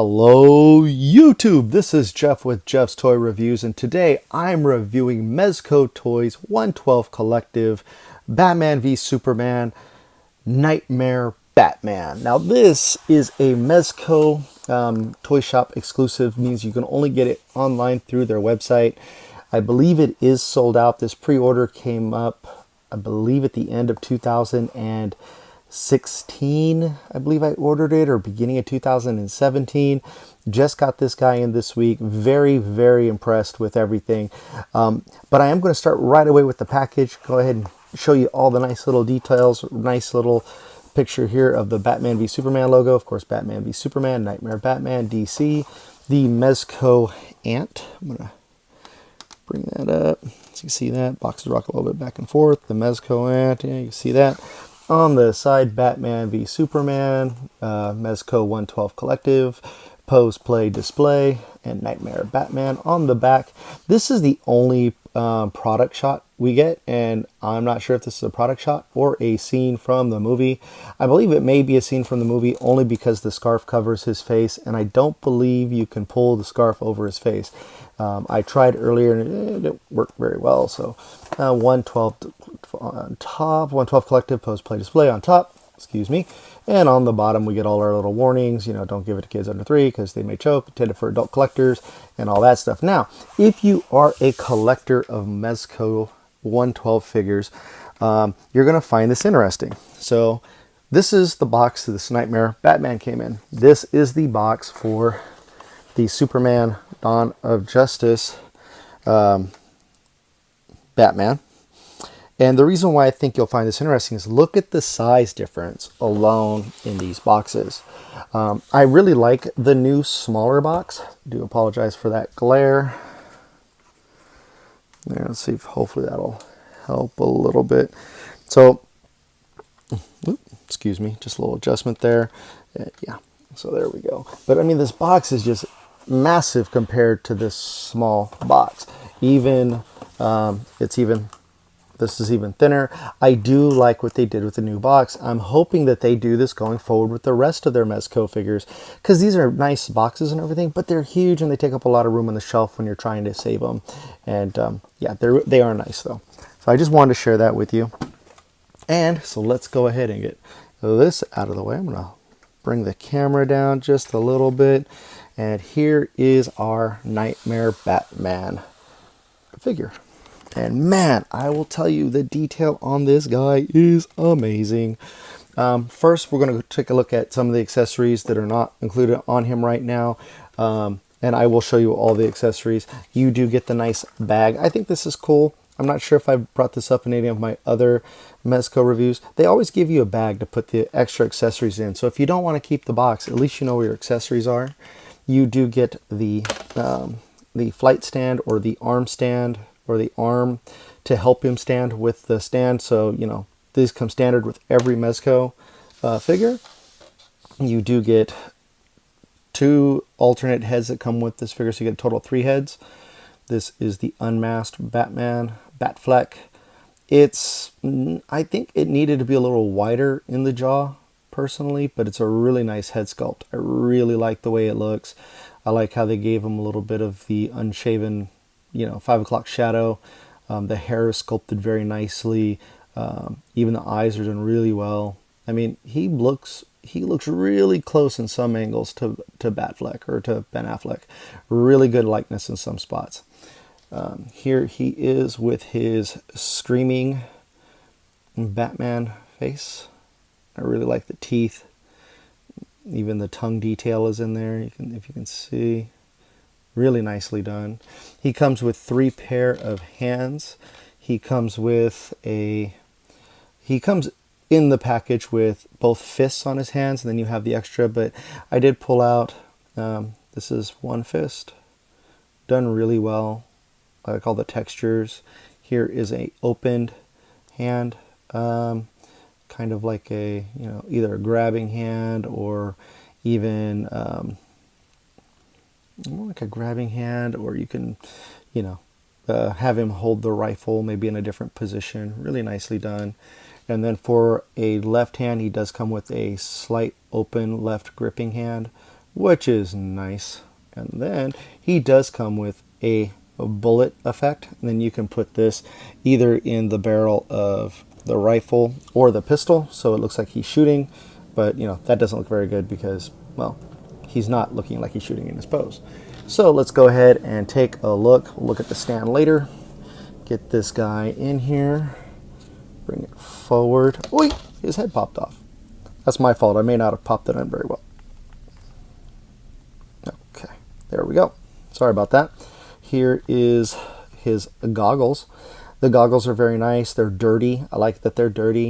Hello YouTube, this is Jeff with Jeff's Toy Reviews, and today I'm reviewing Mezco Toyz 112 Collective Batman v Superman Knightmare Batman. Now this is a Mezco toy shop exclusive, means you can only get it online through their website. I believe it is sold out. This pre-order came up, I believe, at the end of 2016, I believe I ordered it, or beginning of 2017. Just got this guy in this week. Very, very impressed with everything. But I am going to start right away with the package. Go ahead and show you all the nice little details. Nice little picture here of the Batman v Superman logo. Of course, Batman v Superman, Knightmare Batman, DC. The Mezco ant. I'm going to bring that up so you can see that. Boxes rock a little bit back and forth. The Mezco ant, yeah, you can see that. On the side, Batman v Superman, Mezco 112 Collective, Pose, Play, Display, and Knightmare Batman on the back. This is the only product shot we get, and I'm not sure if this is a product shot or a scene from the movie. I believe it may be a scene from the movie only because the scarf covers his face, and I don't believe you can pull the scarf over his face. I tried earlier and it didn't work very well. So 112 on top, 112 Collective, Pose, Play, Display on top, excuse me. And on the bottom we get all our little warnings, you know, don't give it to kids under 3 because they may choke, intended for adult collectors and all that stuff. Now, if you are a collector of Mezco 112 figures, you're going to find this interesting. So this is the box that this Knightmare Batman came in. This is the box for the Superman Dawn of Justice Batman. And the reason why I think you'll find this interesting is look at the size difference alone in these boxes. I really like the new smaller box. I do apologize for that glare. There, let's see if hopefully that'll help a little bit. So, excuse me, just a little adjustment there. Yeah, so there we go. But I mean, this box is just massive compared to this small box. Even this is even thinner. I do like what they did with the new box. I'm hoping that they do this going forward with the rest of their Mezco figures, because these are nice boxes and everything, but they're huge and they take up a lot of room on the shelf when you're trying to save them. And yeah, they are nice though. So I just wanted to share that with you. And so let's go ahead and get this out of the way. I'm gonna bring the camera down just a little bit. And here is our Knightmare Batman figure. And man, I will tell you, the detail on this guy is amazing. First, we're going to take a look at some of the accessories that are not included on him right now. And I will show you all the accessories. You do get the nice bag. I think this is cool. I'm not sure if I've brought this up in any of my other Mezco reviews. They always give you a bag to put the extra accessories in. So if you don't want to keep the box, at least you know where your accessories are. You do get the flight stand, or the arm stand, or the arm to help him stand with the stand. So, you know, these come standard with every Mezco figure. You do get 2 alternate heads that come with this figure, so you get a total of 3 heads. This is the unmasked Batman, Batfleck. I think it needed to be a little wider in the jaw, personally, but it's a really nice head sculpt. I really like the way it looks. I like how they gave him a little bit of the unshaven, you know, 5 o'clock shadow. The hair is sculpted very nicely. Even the eyes are done really well. I mean, he looks really close in some angles to Batfleck, or to Ben Affleck. Really good likeness in some spots. Here he is with his screaming Batman face. I really like the teeth. Even the tongue detail is in there, if you can see. Really nicely done. He comes with 3 pair of hands. He comes in the package with both fists on his hands, and then you have the extra, but I did pull out, this is 1 fist. Done really well. I like all the textures. Here is a opened hand, kind of like a, you know, either a grabbing hand, or even more like a grabbing hand, or you can, you know, have him hold the rifle maybe in a different position. Really nicely done. And then for a left hand, he does come with a slight open left gripping hand. which is nice. And then he does come with a bullet effect. And then you can put this either in the barrel of the rifle or the pistol, so it looks like he's shooting, but you know, that doesn't look very good because, well, he's not looking like he's shooting in his pose. So let's go ahead and take a look. We'll look at the stand later. Get this guy in here. Bring it forward. Oi! His head popped off. That's my fault. I may not have popped it in very well. Okay, there we go. Sorry about that. Here is his goggles. The goggles are very nice. They're dirty. I like that they're dirty.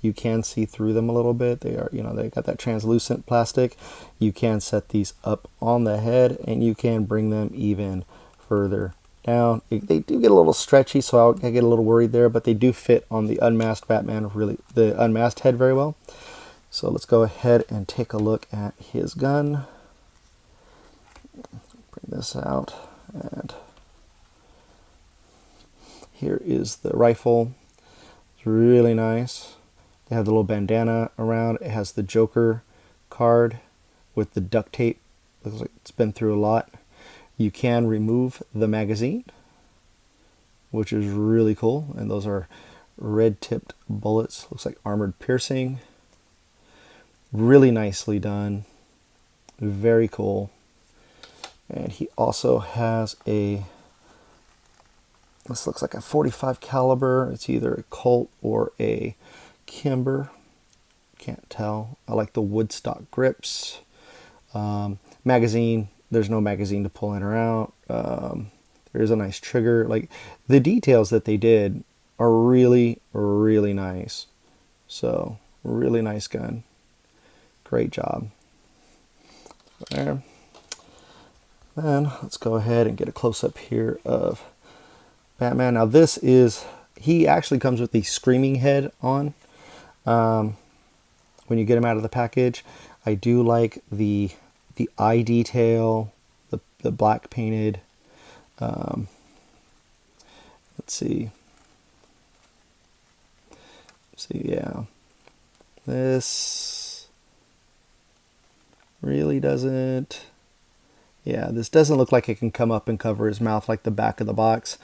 You can see through them a little bit. They are, you know, they got that translucent plastic. You can set these up on the head and you can bring them even further down. They do get a little stretchy, so I get a little worried there, but they do fit on the unmasked Batman, really, the unmasked head very well. So let's go ahead and take a look at his gun. Bring this out, and here is the rifle. It's really nice. They have the little bandana around. It has the Joker card with the duct tape. Looks like it's been through a lot. You can remove the magazine, which is really cool. And those are red tipped bullets. Looks like armored piercing. Really nicely done. Very cool. And he also has this looks like a 45 caliber. It's either a Colt or a Kimber. Can't tell. I like the Woodstock grips. Magazine. There's no magazine to pull in or out. There is a nice trigger. Like, the details that they did are really, really nice. So, really nice gun. Great job. There. Then let's go ahead and get a close-up here of Batman. Now this is, he actually comes with the screaming head on when you get him out of the package. I do like the eye detail, the black painted. Let's see. Yeah. This really doesn't. Yeah, this doesn't look like it can come up and cover his mouth like the back of the box.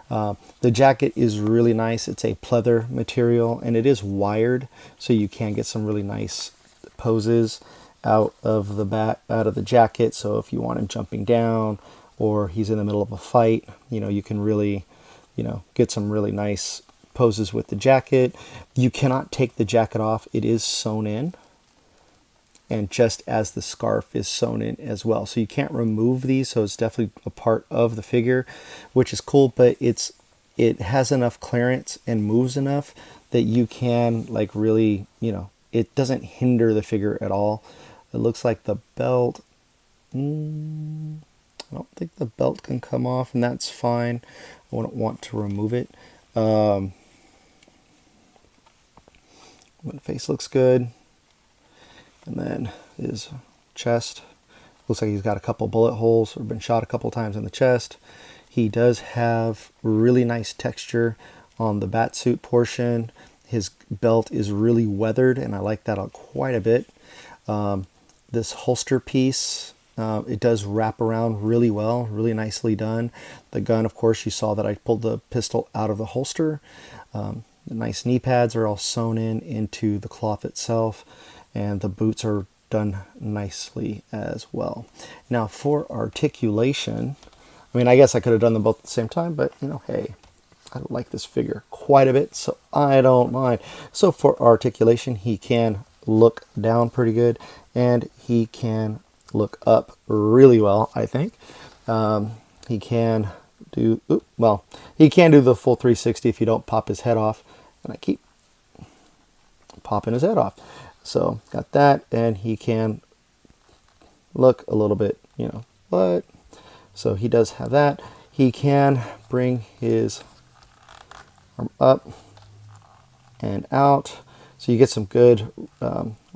The jacket is really nice. It's a pleather material and it is wired, so you can get some really nice poses out of the jacket. So if you want him jumping down or he's in the middle of a fight, you know, you can really, you know, get some really nice poses with the jacket. You cannot take the jacket off. It is sewn in. And just as the scarf is sewn in as well. So you can't remove these, so it's definitely a part of the figure, which is cool, but it has enough clearance and moves enough that you can, like, really, you know, it doesn't hinder the figure at all. It looks like the belt, I don't think the belt can come off, and that's fine. I wouldn't want to remove it. The face looks good. And then his chest, looks like he's got a couple bullet holes or been shot a couple times in the chest. He does have really nice texture on the batsuit portion. His belt is really weathered, and I like that quite a bit. This holster piece, it does wrap around really well, really nicely done. The gun, of course, you saw that I pulled the pistol out of the holster. The nice knee pads are all sewn into the cloth itself. And the boots are done nicely as well. Now for articulation, I mean, I guess I could have done them both at the same time, but you know, hey, I like this figure quite a bit, so I don't mind. So for articulation, he can look down pretty good, and he can look up really well, I think. He can do, he can do the full 360 if you don't pop his head off, and I keep popping his head off. So got that, and he can look a little bit, you know, but so he does have that. He can bring his arm up and out, so you get some good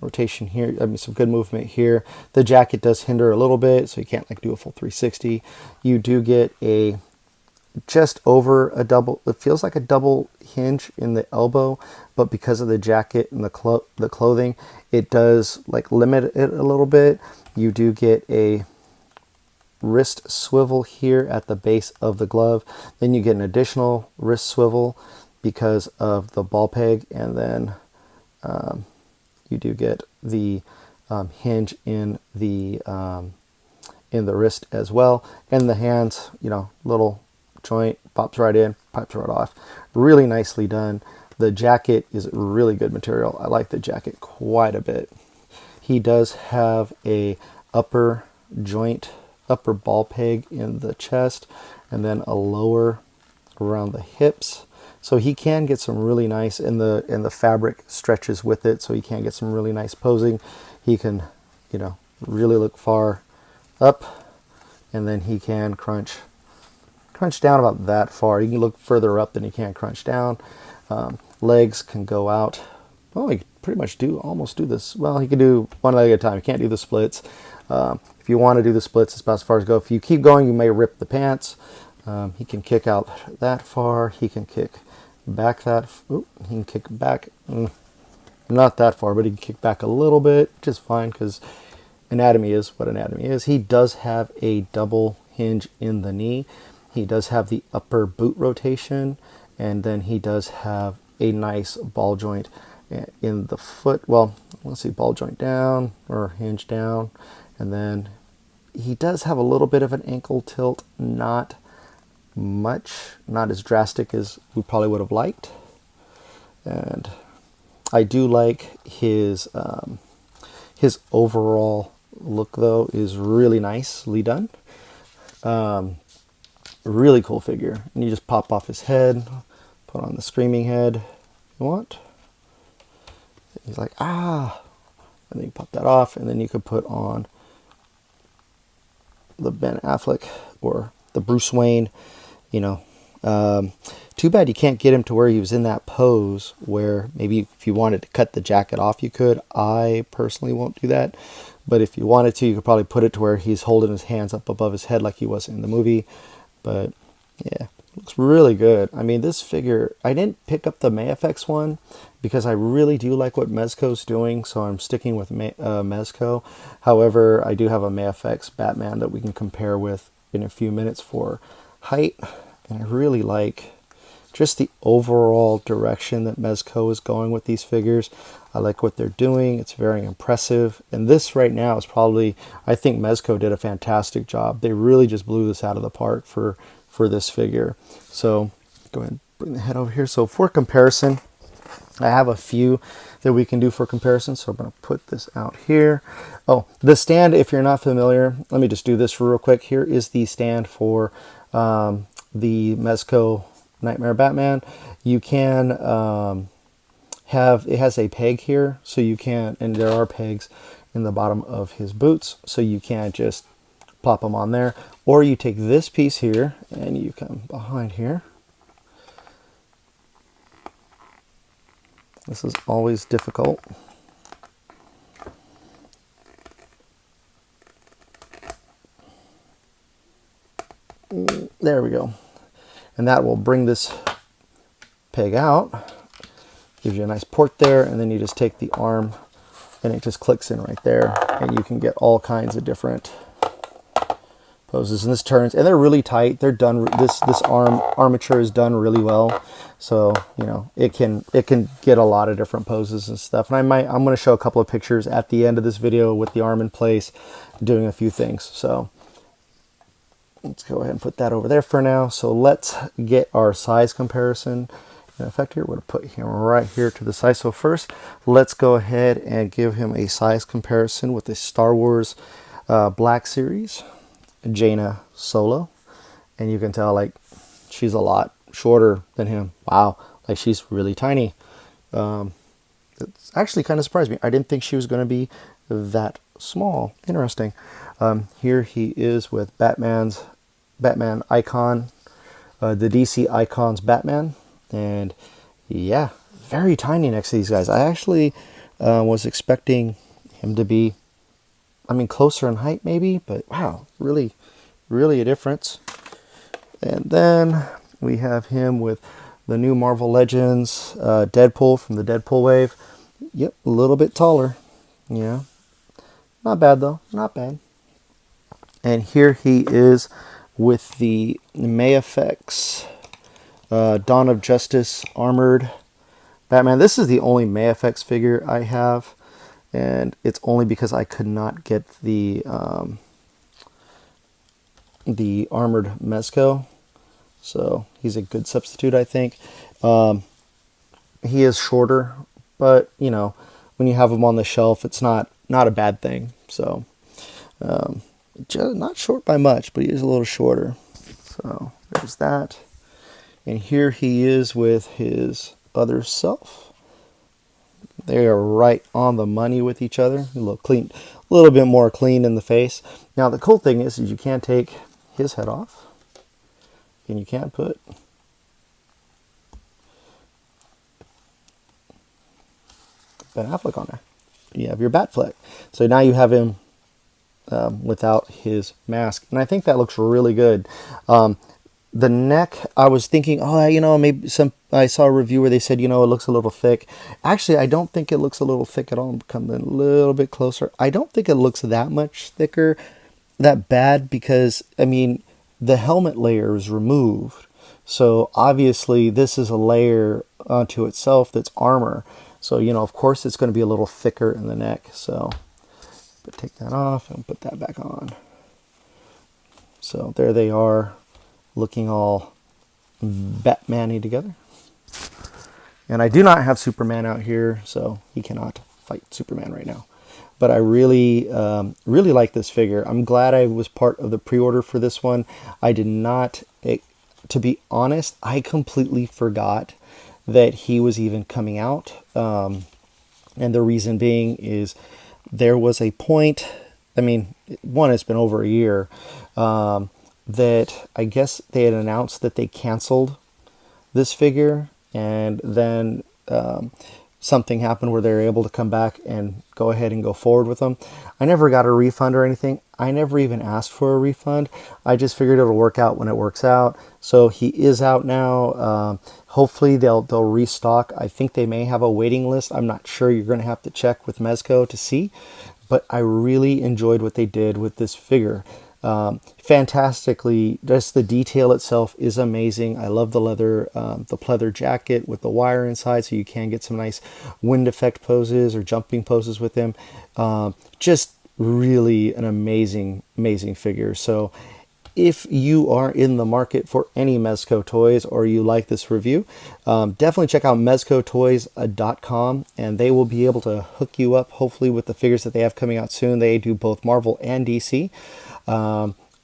rotation here. I mean, some good movement here. The jacket does hinder a little bit, so you can't like do a full 360. You do get a just over a double, it feels like a double hinge in the elbow, but because of the jacket and the clothing, it does like limit it a little bit. You do get a wrist swivel here at the base of the glove. Then you get an additional wrist swivel because of the ball peg, and then you do get the hinge in the wrist as well. And the hands, you know, little joint pops right in, pops right off. Really nicely done. The jacket is really good material. I like the jacket quite a bit. He does have a upper joint, upper ball peg in the chest, and then a lower around the hips. So he can get some really nice, and the fabric stretches with it, so he can get some really nice posing. He can, you know, really look far up, and then he can crunch down about that far. You can look further up than he can crunch down. Legs can go out. Well, he can pretty much almost do this. Well, he can do one leg at a time. He can't do the splits. If you want to do the splits, it's about as far as go. If you keep going, you may rip the pants. He can kick out that far. He can kick back he can kick back, not that far, but he can kick back a little bit, which is fine because anatomy is what anatomy is. He does have a double hinge in the knee. He does have the upper boot rotation, and then he does have a nice ball joint in the foot. Well, let's see, ball joint down or hinge down, and then he does have a little bit of an ankle tilt, not much, not as drastic as we probably would have liked. And I do like his overall look, though, is really nicely done. Really cool figure. And you just pop off his head, put on the screaming head you want. He's like, ah, and then you pop that off, and then you could put on the Ben Affleck or the Bruce Wayne, you know. Too bad you can't get him to where he was in that pose where maybe if you wanted to cut the jacket off, you could. I personally won't do that. But if you wanted to, you could probably put it to where he's holding his hands up above his head like he was in the movie. But yeah, looks really good. I mean, this figure, I didn't pick up the MayFX one because I really do like what Mezco's doing, so I'm sticking with Mezco. However, I do have a MayFX Batman that we can compare with in a few minutes for height, and I really like just the overall direction that Mezco is going with these figures. I like what they're doing. It's very impressive. And this right now is probably, I think Mezco did a fantastic job. They really just blew this out of the park for this figure. So go ahead and bring the head over here. So for comparison, I have a few that we can do for comparison. So I'm going to put this out here. Oh, the stand, if you're not familiar, let me just do this real quick. Here is the stand for the Mezco Knightmare Batman. You can it has a peg here, so you can, and there are pegs in the bottom of his boots, so you can't just plop them on there. Or you take this piece here and you come behind here. This is always difficult. There we go. And that will bring this peg out. Gives you a nice port there, and then you just take the arm and it just clicks in right there, and you can get all kinds of different poses. And this turns, and they're really tight. They're done, this armature is done really well. So, you know, it can get a lot of different poses and stuff. And I'm going to show a couple of pictures at the end of this video with the arm in place, doing a few things. So let's go ahead and put that over there for now. So let's get our size comparison in effect here. We're going to put him right here to the side. So first, let's go ahead and give him a size comparison with the Star Wars Black Series Jaina Solo. And you can tell, like, she's a lot shorter than him. Wow, like she's really tiny. It's actually kind of surprised me. I didn't think she was going to be that small. Interesting. Here he is with Batman icon, the DC Icons Batman. And yeah, very tiny next to these guys. I actually was expecting him to be, I mean, closer in height maybe, but wow, really, really a difference. And then we have him with the new Marvel Legends Deadpool from the Deadpool wave. Yep, a little bit taller. Yeah, Not bad though, not bad. And here he is with the Mayfx Dawn of Justice Armored Batman. This is the only Mayfx figure I have, and it's only because I could not get the armored Mezco, so he's a good substitute, I think. He is shorter, but you know, when you have him on the shelf, it's not a bad thing. So just not short by much, but he is a little shorter. So there's that. And here he is with his other self. They are right on the money with each other. A little clean, a little bit more clean in the face. Now the cool thing is you can't take his head off, and you can't put Ben Affleck on there. You have your Batfleck. So now you have him without his mask, and I think that looks really good. The neck, I was thinking, oh, you know, maybe I saw a review where they said, you know, it looks a little thick. Actually, I don't think it looks a little thick at all. Come a little bit closer. I don't think it looks that much thicker, that bad, because, I mean, the helmet layer is removed. So obviously this is a layer unto itself that's armor. So, you know, of course it's going to be a little thicker in the neck. So, but take that off and put that back on. So there they are, looking all Batman-y together. And I do not have Superman out here, so he cannot fight Superman right now. But I really, really like this figure. I'm glad I was part of the pre-order for this one. I did not, to be honest, I completely forgot that he was even coming out. And the reason being is there was a point, I mean, one, it's been over a year, that I guess they had announced that they canceled this figure, and then something happened where they were able to come back and go ahead and go forward with them. I never got a refund or anything. I never even asked for a refund. I just figured it'll work out when it works out. So he is out now. Hopefully they'll restock. I think they may have a waiting list. I'm not sure. You're going to have to check with Mezco to see. But I really enjoyed what they did with this figure. Fantastically, just the detail itself is amazing. I love the leather jacket with the wire inside, so you can get some nice wind effect poses or jumping poses with him. Just really an amazing figure. So if you are in the market for any Mezco toys, or you like this review, definitely check out mezcotoys.com, and they will be able to hook you up, hopefully, with the figures that they have coming out soon. They do both Marvel and DC.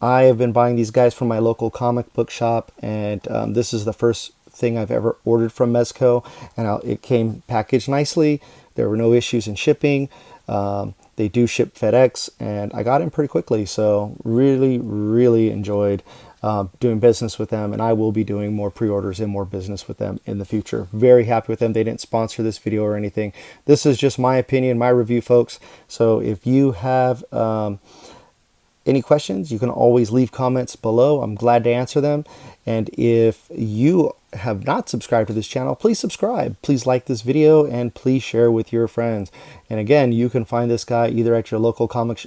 I have been buying these guys from my local comic book shop, and this is the first thing I've ever ordered from Mezco, and it came packaged nicely. There were no issues in shipping. They do ship FedEx, and I got in pretty quickly. So really enjoyed doing business with them, and I will be doing more pre-orders and more business with them in the future. Very happy with them. They didn't sponsor this video or anything. This is just my opinion, my review, folks. So if you have any questions, you can always leave comments below. I'm glad to answer them. And if you have not subscribed to this channel, please subscribe. Please like this video, and please share with your friends. And again, you can find this guy either at your local comic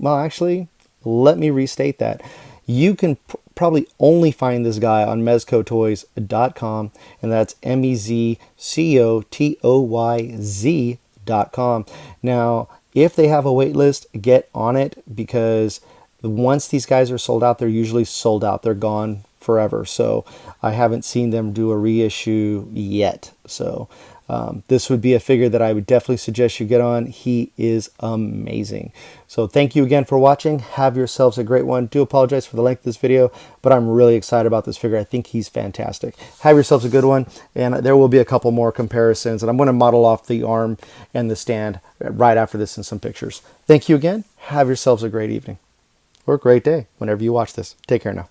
actually, let me restate that. You can probably only find this guy on mezcotoys.com, and that's mezcotoyz.com. Now, if they have a wait list, get on it, because once these guys are sold out, they're usually sold out. They're gone forever. So I haven't seen them do a reissue yet. So this would be a figure that I would definitely suggest you get on. He is amazing. So thank you again for watching. Have yourselves a great one. Do apologize for the length of this video, but I'm really excited about this figure. I think he's fantastic. Have yourselves a good one, and there will be a couple more comparisons, and I'm going to model off the arm and the stand right after this in some pictures. Thank you again. Have yourselves a great evening or a great day whenever you watch this. Take care now.